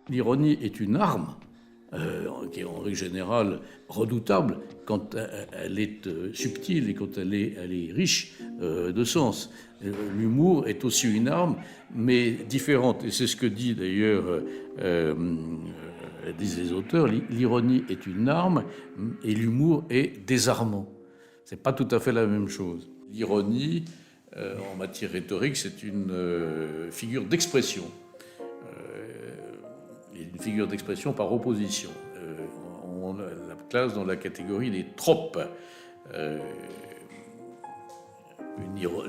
l'ironie est une arme qui est en règle générale redoutable quand elle est subtile et quand elle est riche de sens. L'humour est aussi une arme, mais différente. Et c'est ce que dit d'ailleurs, disent les auteurs, l'ironie est une arme et l'humour est désarmant. C'est pas tout à fait la même chose. L'ironie, en matière rhétorique, c'est une figure d'expression. Une figure d'expression par opposition. On la classe dans la catégorie des tropes.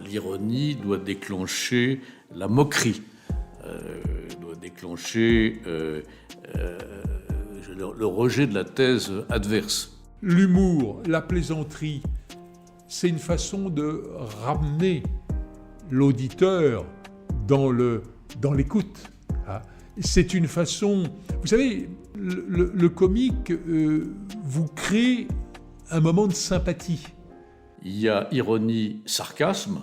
L'ironie doit déclencher la moquerie, doit déclencher le rejet de la thèse adverse. L'humour, la plaisanterie, c'est une façon de ramener l'auditeur dans l'écoute. C'est une façon... Vous savez, le comique vous crée un moment de sympathie. Il y a ironie, sarcasme.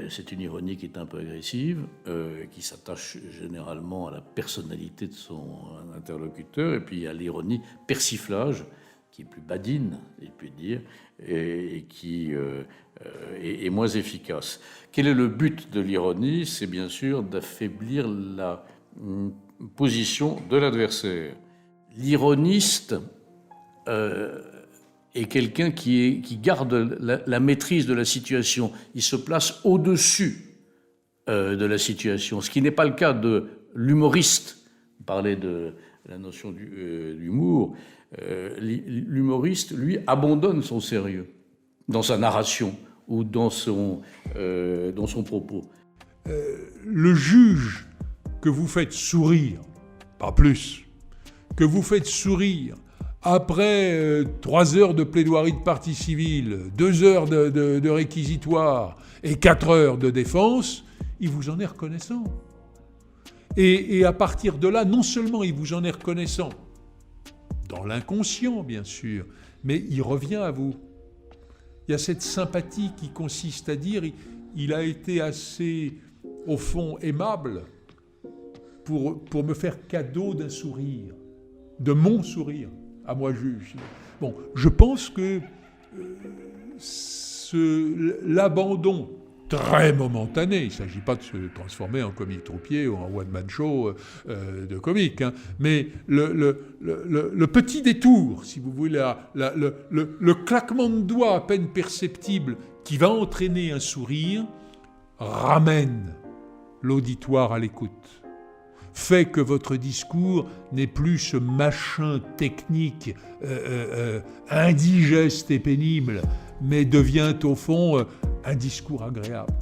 C'est une ironie qui est un peu agressive, qui s'attache généralement à la personnalité de son interlocuteur. Et puis il y a l'ironie persiflage, qui est plus badine, il peut dire, et qui est moins efficace. Quel est le but de l'ironie ? C'est bien sûr d'affaiblir la position de l'adversaire. L'ironiste est quelqu'un qui garde la maîtrise de la situation. Il se place au-dessus de la situation, ce qui n'est pas le cas de l'humoriste. On parlait de la notion d'humour. L'humoriste, lui, abandonne son sérieux dans sa narration ou dans son propos. Le juge que vous faites sourire, pas plus, que vous faites sourire après 3 heures de plaidoirie de partie civile, 2 heures de réquisitoire et 4 heures de défense, il vous en est reconnaissant. Et à partir de là, non seulement il vous en est reconnaissant, dans l'inconscient bien sûr, mais il revient à vous. Il y a cette sympathie qui consiste à dire il a été assez, au fond, aimable pour me faire cadeau d'un sourire, de mon sourire, à moi juge. Bon, je pense que l'abandon très momentané, il ne s'agit pas de se transformer en comique troupier ou en one-man show de comique, hein, mais le petit détour, si vous voulez, le claquement de doigts à peine perceptible qui va entraîner un sourire, ramène l'auditoire à l'écoute. Fait que votre discours n'est plus ce machin technique indigeste et pénible, mais devient au fond un discours agréable.